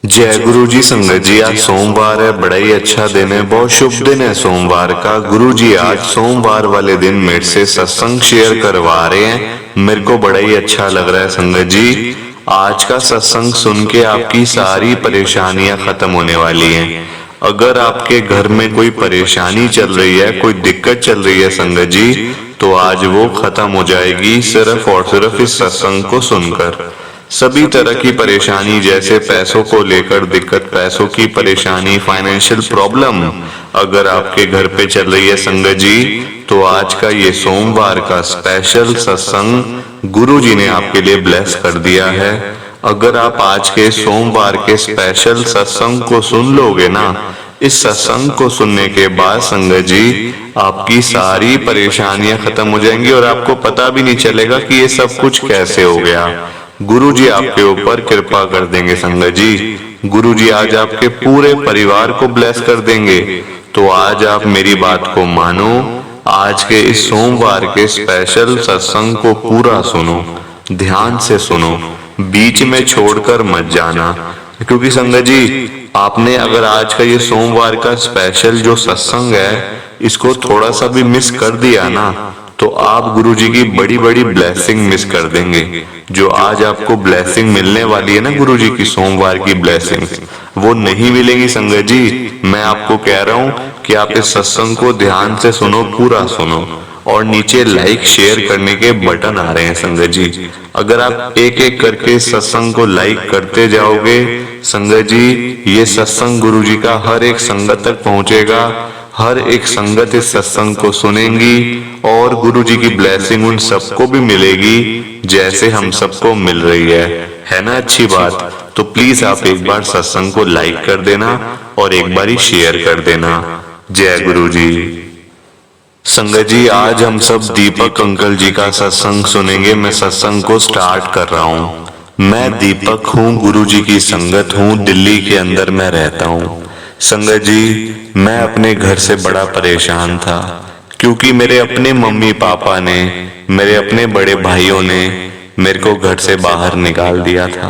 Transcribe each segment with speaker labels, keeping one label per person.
Speaker 1: जय गुरु जी। संगत जी, आज सोमवार है, बड़ा ही अच्छा दिन है, बहुत शुभ दिन है सोमवार का। गुरु जी आज सोमवार वाले दिन मेरे से सत्संग शेयर करवा रहे हैं, मेरे को बड़ा ही अच्छा लग रहा है। संगत जी, आज का सत्संग सुन के आपकी सारी परेशानियां खत्म होने वाली हैं। अगर आपके घर में कोई परेशानी चल रही है, कोई दिक्कत चल रही है संगत जी, तो आज वो खत्म हो जाएगी सिर्फ और सिर्फ इस सत्संग को सुनकर। सभी तरह की परेशानी, जैसे पैसों को लेकर दिक्कत, पैसों की परेशानी, फाइनेंशियल प्रॉब्लम अगर आपके घर पे चल रही है संगत जी, तो आज का ये सोमवार का स्पेशल सत्संग गुरु जी ने आपके लिए ब्लेस कर दिया है। अगर आप आज के सोमवार के स्पेशल सत्संग को सुन लोगे ना, इस सत्संग को सुनने के बाद संगत जी आपकी सारी परेशानियां खत्म हो जाएंगी और आपको पता भी नहीं चलेगा कि ये सब कुछ कैसे हो गया। गुरु जी आपके ऊपर कृपा कर देंगे संगत जी। गुरु जी आज आपके पूरे परिवार को ब्लेस कर देंगे। तो आज आप मेरी बात को मानो, आज के इस सोमवार के स्पेशल सत्संग को पूरा सुनो, ध्यान से सुनो, बीच में छोड़कर मत जाना। क्योंकि संगत जी, आपने अगर आज का ये सोमवार का स्पेशल जो सत्संग है, इसको थोड़ा सा भी मिस कर दिया ना, तो आप गुरु जी की बड़ी बड़ी ब्लेसिंग मिस कर देंगे। जो आज आपको ब्लेसिंग मिलने वाली है ना गुरु जी की, सोमवार की ब्लेसिंग, वो नहीं मिलेगी संगत जी। मैं आपको कह रहा हूँ कि आप इस सत्संग को ध्यान से सुनो, पूरा सुनो, और नीचे लाइक शेयर करने के बटन आ रहे हैं संगत जी। अगर आप एक एक करके सत्संग को लाइक करते जाओगे संगत जी, ये सत्संग गुरु जी का हर एक संगत तक पहुंचेगा, हर एक संगत इस सत्संग को सुनेंगी और गुरु जी की ब्लेसिंग उन सबको भी मिलेगी जैसे हम सबको मिल रही है ना। अच्छी बात। तो प्लीज आप एक बार सत्संग को लाइक कर देना और एक बार ही शेयर कर देना। जय गुरु जी। संगत जी, आज हम सब दीपक अंकल जी का सत्संग सुनेंगे। मैं सत्संग को स्टार्ट कर रहा हूँ। मैं दीपक हूँ, गुरु जी की संगत हूँ, दिल्ली के अंदर मैं रहता हूँ। संगत जी, मैं अपने घर से बड़ा परेशान था, क्योंकि मेरे अपने मम्मी पापा ने, मेरे अपने बड़े भाइयों ने मेरे को घर से बाहर निकाल दिया था।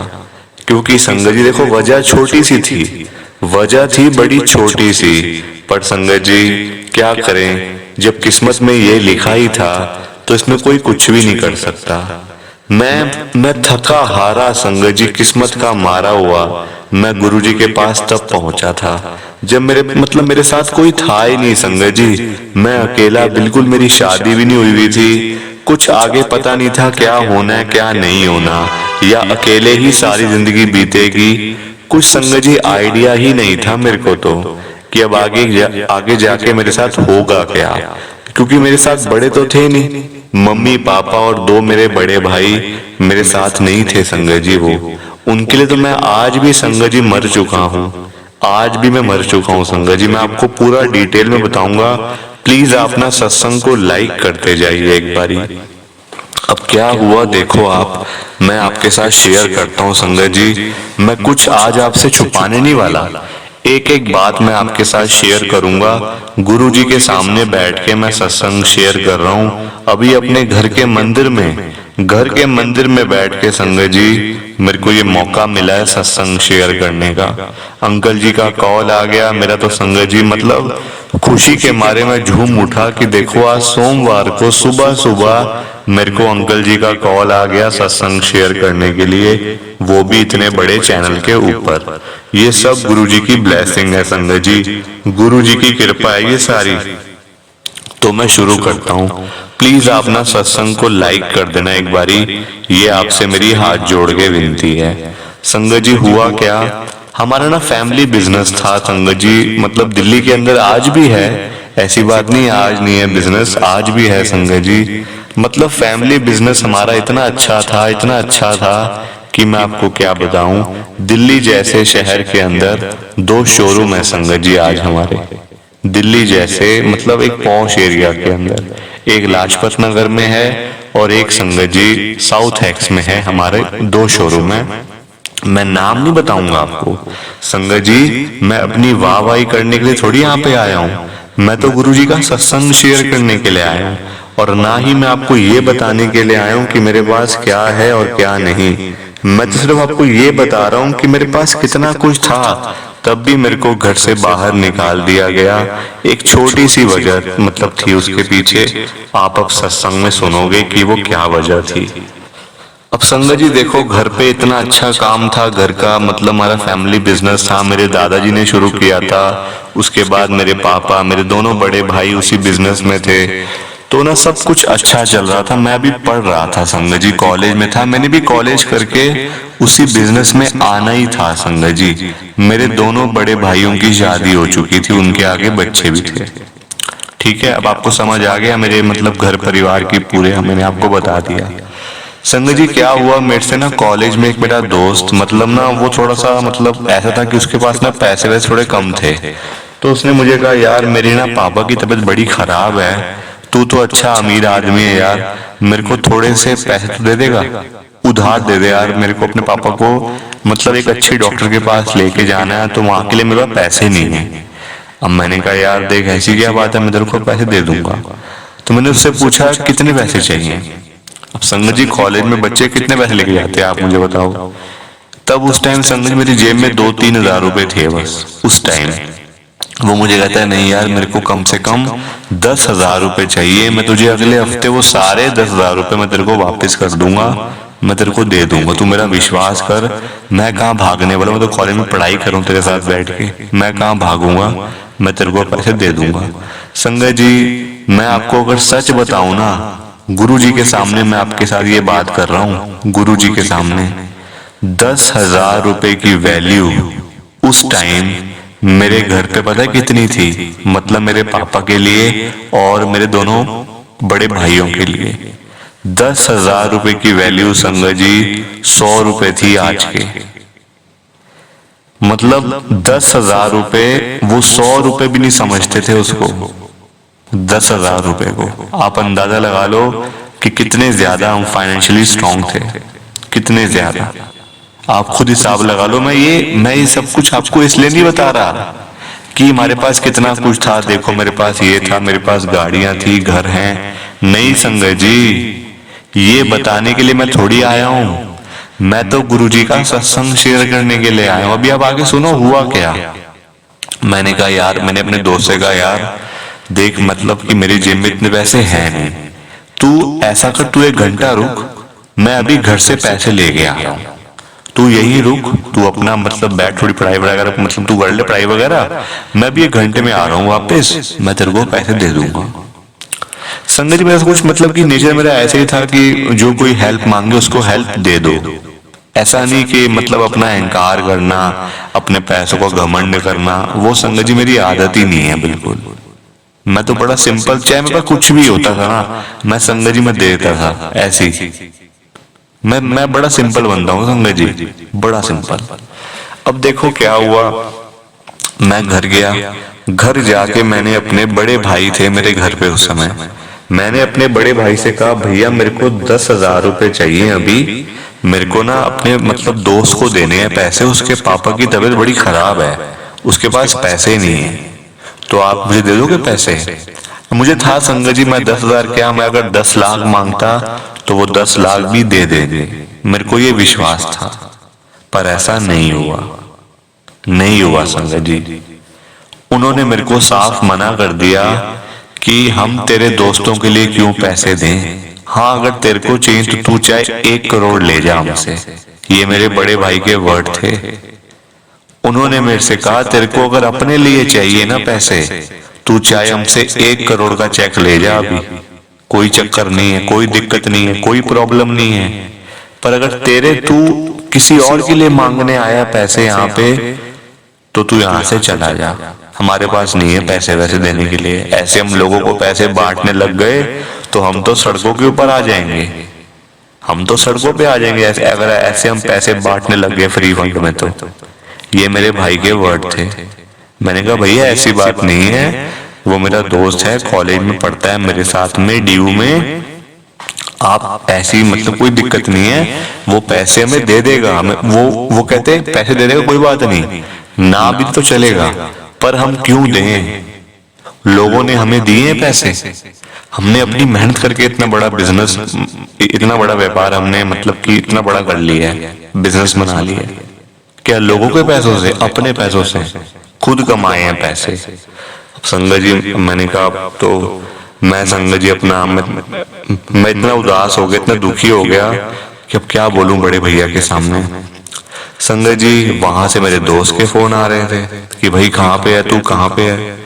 Speaker 1: क्योंकि संगत जी देखो, वजह छोटी सी थी, वजह थी बड़ी छोटी सी, पर संगत जी क्या करें, जब किस्मत में ये लिखा ही था तो इसमें कोई कुछ भी नहीं कर सकता। मैं थका हारा संगत जी, किस्मत का मारा हुआ मैं गुरु जी के पास तब पहुंचा था जब मेरे साथ कोई था ही नहीं संगत जी। मैं अकेला, बिल्कुल मेरी शादी भी नहीं हुई थी, कुछ आगे पता नहीं था क्या होना है क्या नहीं होना, या अकेले ही सारी जिंदगी बीतेगी। कुछ संगत जी आइडिया ही नहीं था मेरे को तो कि अब आगे जाके मेरे साथ होगा क्या। क्योंकि मेरे साथ बड़े तो थे नहीं, मम्मी पापा और दो मेरे बड़े भाई मेरे साथ नहीं थे संगत जी। वो उनके लिए तो मैं आज भी संगत जी मर चुका हूँ, आज भी मैं मर चुका हूँ संगत जी। मैं आपको पूरा डिटेल में बताऊंगा। प्लीज आप ना सत्संग को लाइक करते जाइए एक बारी। अब क्या हुआ देखो आप, मैं आपके साथ शेयर करता हूँ संगत जी। मैं कुछ आज आपसे छुपाने नहीं वाला, एक एक बात मैं आपके साथ शेयर करूंगा। गुरु जी के सामने बैठ के मैं सत्संग शेयर कर रहा हूँ अभी अपने घर के मंदिर में बैठ के संगत जी। मेरे को ये मौका मिला है सत्संग शेयर करने का। अंकल जी का कॉल आ गया, मेरा तो संगत जी मतलब खुशी के मारे मैं झूम उठा कि देखो आज सोमवार को सुबह सुबह मेरे को अंकल जी का कॉल आ गया सत्संग शेयर करने के लिए, वो भी इतने बड़े चैनल के ऊपर। ये सब गुरु जी की ब्लेसिंग है संगत जी, गुरु जी की कृपा है ये सारी। तो मैं शुरू करता हूँ। प्लीज आप ना सत्संग को लाइक कर देना एक बारी, ये आपसे मेरी हाथ जोड़ के विनती है। संगत जी हुआ क्या, हमारा ना फैमिली बिजनेस था संगत जी, मतलब दिल्ली के अंदर आज भी है, ऐसी बात नहीं आज नहीं है बिजनेस, आज भी है संगत जी। मतलब फैमिली बिजनेस हमारा इतना अच्छा था कि मैं आपको क्या बताऊं। दिल्ली जैसे शहर के अंदर 2 शोरूम है संगत जी आज हमारे, दिल्ली जैसे मतलब एक पॉश एरिया के अंदर। एक लाजपत नगर में है और एक संगत जी साउथ एक्स में है, हमारे 2 शोरूम है। मैं नाम नहीं बताऊंगा आपको संगत जी, मैं अपनी वाहवाही करने के लिए थोड़ी यहाँ पे आया हूँ, मैं तो गुरु जी का सत्संग शेयर करने के लिए आया हूँ, और ना ही मैं आपको ये बताने के लिए आया हूँ कि मेरे पास क्या है और क्या नहीं। मैं तो सिर्फ आपको ये बता रहा हूँ कि मेरे पास कितना कुछ था, तब भी मेरे को घर से बाहर निकाल दिया गया। एक छोटी सी वजह मतलब थी उसके पीछे, आप अब सत्संग में सुनोगे कि वो क्या वजह थी। अब संगत जी देखो, घर पे इतना अच्छा काम था घर का, मतलब हमारा फैमिली बिजनेस था, मेरे दादाजी ने शुरू किया था, उसके बाद मेरे पापा, मेरे दोनों बड़े भाई उसी बिजनेस में थे, तो ना सब कुछ अच्छा चल रहा था। मैं भी पढ़ रहा था संगत जी, कॉलेज में था, मैंने भी कॉलेज करके उसी बिजनेस में आना ही था संगत जी। मेरे दोनों बड़े भाइयों की शादी हो चुकी थी, उनके आगे बच्चे भी थे। ठीक है, अब आपको समझ आ गया मेरे मतलब घर परिवार की पूरे, मैंने आपको बता दिया। संगत जी क्या हुआ, मेरे से ना कॉलेज में एक मेरा दोस्त, मतलब ना वो थोड़ा सा मतलब ऐसा था कि उसके पास ना पैसे वैसे थोड़े कम थे, तो उसने मुझे कहा यार मेरी ना पापा की तबीयत बड़ी खराब है, तू तो अच्छा अमीर आदमी है यार, मेरे को थोड़े से पैसे तो दे देगा, उधार दे दे यार, मेरे को अपने पापा को मतलब एक अच्छे डॉक्टर के पास लेके जाना है, तो वहां के लिए मेरे पास पैसे नहीं है। अब मैंने कहा यार देख ऐसी क्या बात है, मैं तेरे को पैसे दे दूंगा। तो मैंने उससे पूछा कितने पैसे चाहिए। अब संगत जी कॉलेज में बच्चे कितने पैसे लेके जाते हैं आप मुझे बताओ। तब उस टाइम संगत जी मेरी जेब में 2-3 हजार रुपए थे बस उस टाइम। वो मुझे कहता है नहीं यार मेरे को कम से कम 10,000 रुपए चाहिए, मैं तुझे अगले हफ्ते वो सारे 10,000 रुपए मैं तेरे को वापस कर दूंगा, मैं तेरे को दे दूंगा, तू मेरा विश्वास कर। मैं कहाँ भागने वाला, मैं तो कॉलेज में पढ़ाई करूँ तेरे साथ बैठ के, मैं कहाँ भागूंगा, मैं तेरे को पैसे दे दूंगा। संगत जी मैं आपको अगर सच बताऊं ना, गुरु जी के सामने मैं आपके साथ ये बात कर रहा हूँ, गुरु जी के सामने 10,000 रुपए की वैल्यू उस टाइम मेरे घर पे पता है कितनी थी, मतलब मेरे पापा के लिए और मेरे दोनों बड़े भाइयों के लिए 10,000 रुपए की वैल्यू संगत जी 100 रुपए थी आज के। मतलब 10,000 रुपए, वो 100 रुपए भी नहीं समझते थे उसको, 10,000 रुपए को। आप अंदाजा लगा लो कि कितने ज्यादा हम फाइनेंशियली स्ट्रांग थे, कितने ज्यादा, आप खुद हिसाब लगा लो। मैं ये सब कुछ आपको इसलिए नहीं बता रहा कि हमारे पास कितना कुछ था, देखो मेरे पास ये था, मेरे पास गाड़ियां थी, घर हैं, नहीं संगत जी, ये बताने के लिए मैं थोड़ी आया हूं, मैं तो गुरु जी का सत्संग शेयर करने के लिए आया हूं। अभी आप आगे सुनो हुआ क्या। मैंने कहा यार, मैंने अपने दोस्त से कहा यार देख मतलब कि मेरी जेब में इतने पैसे हैं नहीं, तू ऐसा कर, तू 1 घंटा रुक, मैं अभी घर से पैसे ले के आ रहा हूँ, तू यही रुक, तू अपना मतलब बैठ, थोड़ी पढ़ाई वगैरह मतलब तू कर ले पढ़ाई वगैरह, मैं भी 1 घंटे में आ रहा हूँ वापस, मैं तेरे को पैसे दे दूंगा। संगत जी मेरा कुछ मतलब कि नेचर मेरा ऐसे ही था कि जो कोई हेल्प मांगे उसको हेल्प दे दो, ऐसा नहीं कि मतलब अपना अहंकार करना, अपने पैसों को घमंड करना, वो संगत जी मेरी आदत ही नहीं है बिल्कुल। मैं तो बड़ा सिंपल, चाहे मेरे पास कुछ भी होता था ना, मैं संगत जी में दे देता था ऐसी। मैं बड़ा सिंपल बंदा हूँ संगत जी, बड़ा सिंपल। अब देखो क्या हुआ, मैं घर गया, घर जाके मैंने अपने बड़े भाई थे मेरे घर पे उस समय, मैंने अपने बड़े भाई से कहा भैया मेरे को 10,000 रुपए चाहिए अभी, मेरे को ना अपने मतलब दोस्त को देने हैं पैसे, उसके पापा की तबीयत बड़ी खराब है, उसके पास पैसे नहीं है, तो आप मुझे दे दोगे पैसे। मुझे था संगत जी मैं 10,000 क्या, मैं अगर 10 लाख मांगता तो वो 10 लाख भी दे देंगे, मेरे को ये विश्वास था, पर ऐसा नहीं हुआ, नहीं हुआ संगत जी। उन्होंने मेरे को साफ मना कर दिया कि हम तेरे दोस्तों के लिए क्यों पैसे दें, हाँ अगर तेरे को चाहिए तो तू चाहे 1 करोड़ ले जा हमसे, ये मेरे बड़े भाई के वर्ड थे। उन्होंने मेरे से कहा तेरे को अगर अपने लिए चाहिए ना पैसे, तू चाहे हमसे 1 करोड़ का चेक ले जा अभी, कोई चक्कर नहीं है, कोई दिक्कत नहीं है, कोई प्रॉब्लम नहीं है, पर अगर तेरे तू किसी और के लिए मांगने आया पैसे यहाँ पे, तो तू यहाँ से चला जा, हमारे पास नहीं है पैसे वैसे देने के लिए। ऐसे हम लोगों को पैसे बांटने लग गए तो हम तो सड़कों के ऊपर आ जाएंगे, हम तो सड़कों पे आ जाएंगे ऐसे, अगर ऐसे हम पैसे बांटने लग गए फ्री फंड में तो। ये मेरे भाई के वर्ड थे। मैंने कहा भैया ऐसी बात नहीं है, वो मेरा दोस्त है, कॉलेज में पढ़ता है मेरे साथ में ड्यू में, आप ऐसी मतलब कोई दिक्कत नहीं है, वो पैसे हमें दे देगा, हमें वो कहते हैं पैसे दे देगा कोई बात नहीं, ना भी तो चलेगा, पर हम क्यों दें, लोगों ने हमें दिए हैं पैसे, हमने अपनी मेहनत करके इतना बड़ा बिजनेस, इतना बड़ा व्यापार हमने मतलब कि इतना बड़ा कर लिया है, बिजनेस बना लिया। क्या लोगों के पैसों से? अपने पैसों से, खुद कमाए हैं पैसे। संगत जी मैंने कहा तो मैं संगत जी अपना मैं इतना उदास हो गया, इतना दुखी हो गया कि अब क्या बोलूं बड़े भैया के सामने। संगत जी वहां से मेरे दोस्त के फोन आ रहे थे कि भाई कहाँ पे है तू, कहाँ पे है?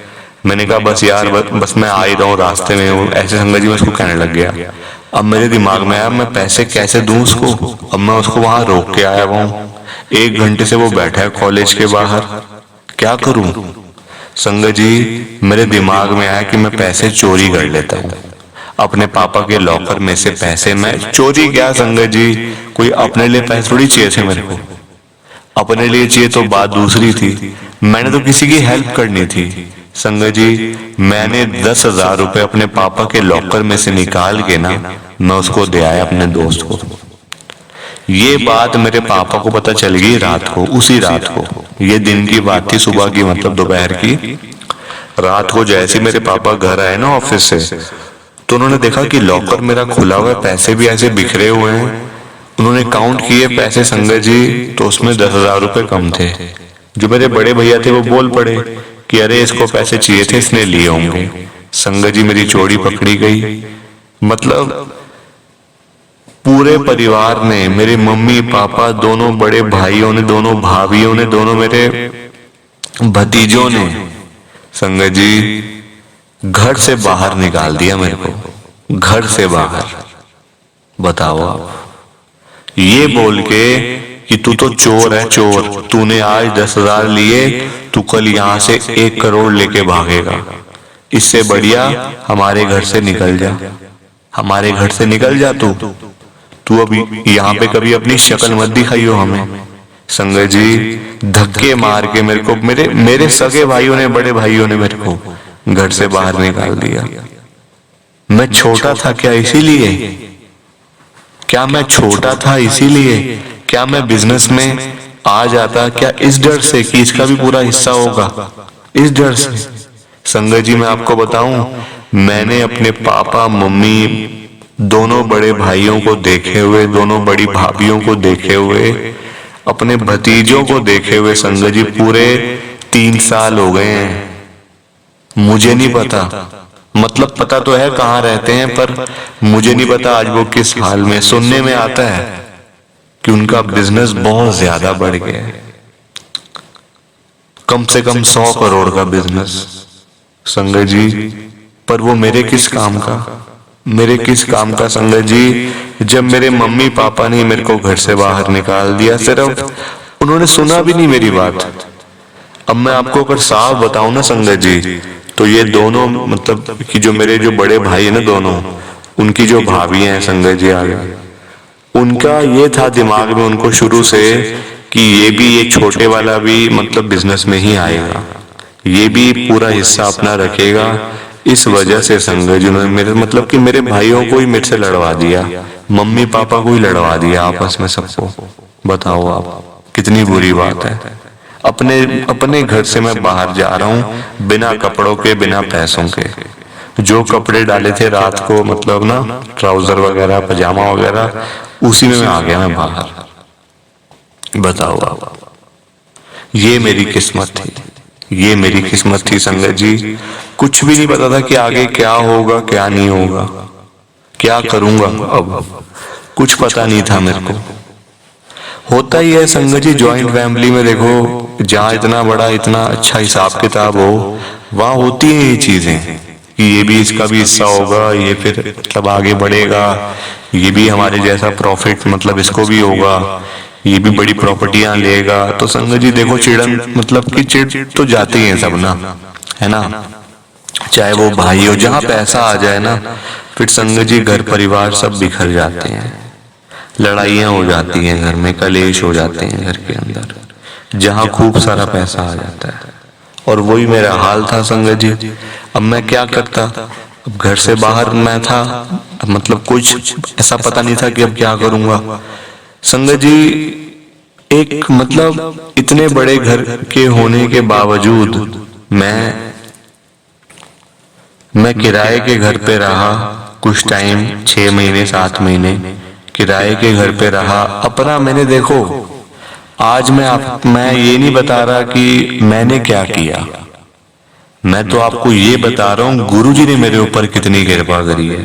Speaker 1: मैंने कहा बस यार बस मैं आ ही रहा हूँ, रास्ते में हूँ। ऐसे संगत जी मैं उसको कहने लग गया। अब मेरे दिमाग में आया मैं पैसे कैसे दूं उसको। अब मैं उसको वहां रोक के आया हुआ हूँ, 1 घंटे से वो बैठा है कॉलेज के बाहर, क्या करूं? संगत जी मेरे दिमाग में आया कि मैं पैसे चोरी कर लेता हूँ अपने पापा के लॉकर में से। पैसे मैं चोरी क्या संगत जी, कोई अपने लिए पैसे थोड़ी चाहिए थे मेरे को, अपने लिए चाहिए तो बात दूसरी थी। मैंने तो किसी की हेल्प करनी थी। संगत जी मैंने 10,000 रुपए अपने पापा के लॉकर में से निकाल के ना मैं उसको दे आया अपने दोस्त को। ये बात मेरे पापा को पता चल गई रात को, उसी रात को। ये दिन की बात थी, सुबह की मतलब दोपहर की। रात को जैसे मेरे पापा घर आए ना ऑफिस से, तो उन्होंने देखा कि लॉकर मेरा खुला हुआ है, पैसे भी ऐसे बिखरे हुए हैं। उन्होंने काउंट किए पैसे संगत जी, तो उसमें 10,000 रुपए कम थे। जो मेरे बड़े भैया थे वो बोल पड़े कि अरे इसको पैसे चाहिए थे, इसने लिए होंगे। संगत जी मेरी चोरी पकड़ी गई। मतलब पूरे परिवार ने, मेरे मम्मी पापा, दोनों बड़े भाइयों ने, दोनों भाभियों ने, दोनों मेरे भतीजों ने संगत जी घर से बाहर निकाल दिया मेरे को, घर से बाहर। बताओ आप, ये बोल के कि तू तो चोर है, चोर, तूने आज 10,000 लिए, तू कल यहाँ से 1 करोड़ लेके भागेगा। इससे बढ़िया हमारे घर से निकल जा, हमारे घर से निकल जा तू अभी यहाँ पे कभी अपनी शक्ल मत दिखाइयो हमें। संगत जी धक्के मार के मेरे को, मेरे सगे भाइयों ने, बड़े भाइयों ने मेरे को घर से बाहर निकाल दिया। मैं छोटा था क्या इसीलिए? क्या मैं छोटा था इसीलिए? क्या मैं बिजनेस में आ जाता क्या इस डर से कि इसका भी पूरा हिस्सा होगा, इस डर से? संगत जी मैं आपको बताऊं, मैंने अपने पापा मम्मी, दोनों बड़े भाइयों को देखे हुए, दोनों बड़ी भाभियों को देखे हुए, अपने भतीजों को देखे हुए संगत जी पूरे 3 साल हो गए हैं। मुझे नहीं पता, मतलब पता तो है कहाँ रहते हैं, पर मुझे नहीं पता आज वो किस हाल में। सुनने में आता है कि उनका बिजनेस बहुत ज्यादा बढ़ गया है, कम से कम 100 करोड़ का बिजनेस संगत जी। पर वो मेरे किस काम का, मेरे किस काम का संगत जी, जब मेरे मम्मी पापा ने मेरे को घर से बाहर निकाल दिया, सिर्फ उन्होंने सुना भी नहीं मेरी बात। अब मैं आपको अगर साफ बताऊं ना संगत जी, तो ये दोनों मतलब कि जो मेरे जो बड़े भाई है ना दोनों, उनकी जो भाभी हैं संगत जी आगे, उनका ये था दिमाग में उनको शुरू से कि ये छोटे वाला भी मतलब बिजनेस में ही आएगा, ये भी पूरा हिस्सा अपना रखेगा। इस वजह से संगत जी उन्होंने मेरे मतलब कि मेरे भाइयों को ही मेरे से लड़वा दिया, मम्मी पापा को ही लड़वा दिया आपस में सबको। बताओ आप कितनी बुरी बात है। अपने घर से मैं बाहर जा रहा हूँ बिना कपड़ों के, बिना पैसों के। जो कपड़े डाले थे रात को मतलब ना ट्राउजर वगैरह, पजामा वगैरह, उसी में मैं आ गया मैं बाहर। बताओ आप, ये मेरी किस्मत थी, ये मेरी किस्मत थी संगत जी। कुछ भी नहीं पता था कि आगे क्या होगा क्या नहीं होगा, क्या करूंगा अब, कुछ पता नहीं था मेरे को। होता ही है संगत जी ज्वाइंट फैमिली में, देखो जहाँ इतना बड़ा इतना अच्छा हिसाब किताब हो, वहाँ होती है ये चीजें कि ये भी इसका भी हिस्सा होगा, ये फिर मतलब आगे बढ़ेगा, ये भी हमारे जैसा प्रॉफिट मतलब इसको भी होगा, ये भी बड़ी प्रॉपर्टियां लेगा। तो संगत जी देखो चिड़न मतलब कि चिड़ तो जाते ही हैं सब ना, है ना, चाहे वो भाई हो। जहाँ पैसा आ जाए ना फिर संगत जी घर परिवार सब बिखर जाते हैं, लड़ाइयां हो जाती हैं घर में, कलेश हो जाते हैं घर के अंदर, जहाँ खूब सारा पैसा आ जाता है। और वही मेरा हाल था संगत जी। अब मैं क्या करता, अब घर से बाहर मैं था, मतलब कुछ ऐसा पता नहीं था कि अब क्या करूंगा। संगत जी एक मतलब इतने बड़े घर के होने के बावजूद मैं किराए के घर पे रहा कुछ टाइम, 6 महीने 7 महीने, किराए के घर पे रहा अपना मैंने। देखो आज मैं ये नहीं बता रहा कि मैंने क्या किया, मैं तो आपको ये बता रहा हूँ गुरुजी ने मेरे ऊपर कितनी कृपा करी है।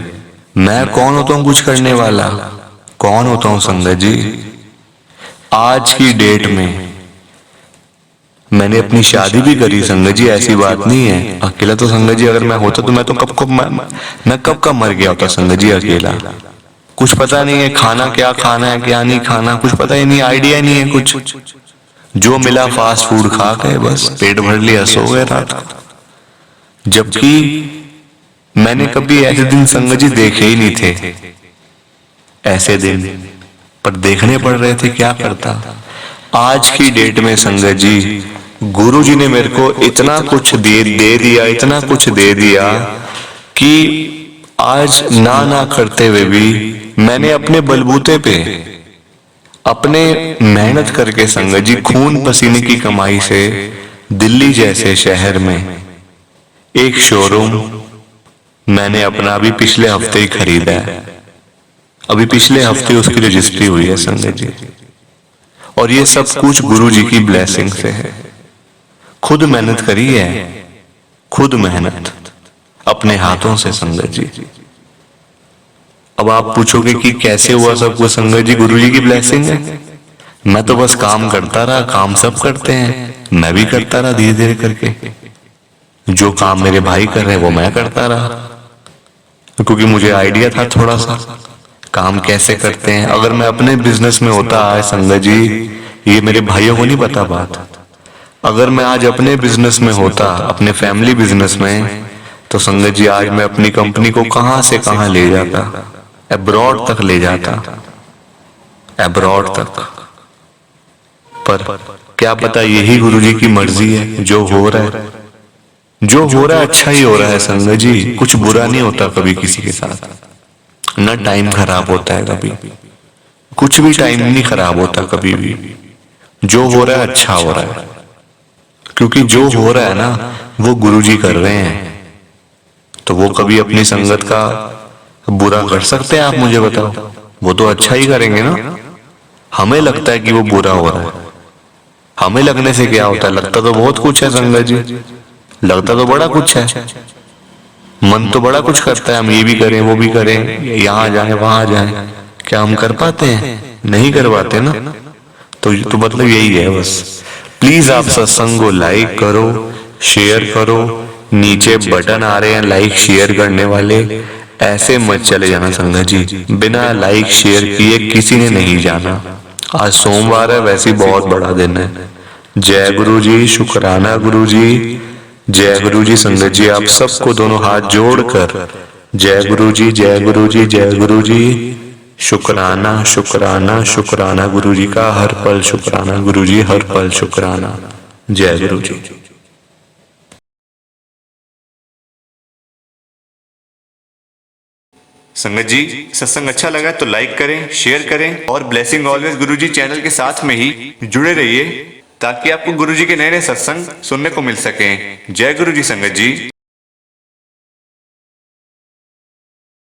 Speaker 1: मैं कौन होता हूँ कुछ करने वाला, कौन होता हूँ संगत जी। आज की डेट में मैंने अपनी शादी भी करी संगत जी, ऐसी बात नहीं है। अकेला तो संगत जी अगर मैं होता तो मैं तो कब का मर गया होता संगत जी अकेला। कुछ पता नहीं है खाना क्या खाना है क्या नहीं खाना, कुछ पता ही नहीं, आइडिया नहीं है कुछ। जो मिला फास्ट फूड खा गए, बस पेट भर लिया सो गए रात को। जबकि मैंने कभी ऐसे दिन संगत जी देखे ही नहीं थे, ऐसे दिन पर देखने पड़ रहे थे, क्या करता। आज की डेट में संगत जी गुरुजी ने मेरे को इतना कुछ दे दिया, इतना कुछ दे दिया कि आज ना करते हुए भी मैंने अपने बलबूते पे, अपने मेहनत करके संगत जी खून पसीने की कमाई से दिल्ली जैसे शहर में एक शोरूम मैंने अपना अभी पिछले हफ्ते ही खरीदा है। अभी पिछले हफ्ते उसकी रजिस्ट्री हुई है संगत जी। और ये सब कुछ गुरुजी की ब्लेसिंग से है। खुद मेहनत करी है, खुद मेहनत अपने हाथों से संगत जी। अब आप पूछोगे कि कैसे हुआ सब कुछ संगत जी, गुरुजी की ब्लेसिंग है। मैं तो बस काम करता रहा, काम सब करते हैं, मैं भी करता रहा धीरे धीरे करके। जो काम मेरे भाई कर रहे हैं वो मैं करता रहा, क्योंकि मुझे आइडिया था थोड़ा सा काम कैसे करते हैं। अगर मैं अपने बिजनेस में होता है संगत जी, ये मेरे भाइयों को नहीं पता बात, अगर मैं आज अपने बिजनेस में होता, अपने फैमिली बिजनेस में, तो संगत जी आज मैं अपनी कंपनी को कहां से कहां ले जाता, अब्रॉड तक ले जाता, अब्रॉड तक। पर क्या पता यही गुरुजी की मर्जी है, जो हो रहा है, जो हो रहा है अच्छा ही हो रहा है संगत जी। कुछ बुरा नहीं होता कभी किसी के साथ, न टाइम खराब होता है कभी, कुछ भी टाइम नहीं खराब होता कभी भी। जो हो रहा है अच्छा हो रहा है, क्योंकि जो हो रहा है ना वो गुरुजी कर रहे हैं। तो वो कभी अपनी संगत का बुरा कर सकते हैं आप मुझे बताओ? वो तो अच्छा ही करेंगे ना। हमें लगता है कि वो बुरा हो रहा है, हमें लगने से क्या होता है, लगता तो बहुत कुछ है संगत जी, लगता तो बड़ा कुछ है, मन तो बड़ा कुछ करता है, हम ये भी करें वो भी करें, यहाँ जाए वहां जाए। क्या हम कर पाते हैं? नहीं कर पाते ना। तो मतलब यही है बस। प्लीज आप सत्संग को लाइक करो, शेयर करो, नीचे बटन आ रहे हैं लाइक शेयर करने वाले, ऐसे मत चले जाना संगत जी। बिना लाइक शेयर किए किसी ने नहीं जाना। आज सोमवार है, वैसे बहुत बड़ा दिन है। जय गुरु जी, शुक्राना गुरु जी, जय गुरु जी। संगत जी आप सबको दोनों हाथ जोड़कर जय गुरु जी, जय गुरु जी, जय गुरु जी। शुक्राना शुक्राना शुक्राना गुरु जी का, हर पल शुक्राना गुरु जी, हर पल शुक्राना। जय गुरु जी। संगत जी सत्संग अच्छा लगा तो लाइक करें, शेयर करें और ब्लेसिंग ऑलवेज गुरुजी चैनल के साथ में ही जुड़े रहिए, ताकि आपको गुरुजी के नए नए सत्संग सुनने को मिल सकें। जय गुरु जी संगत जी।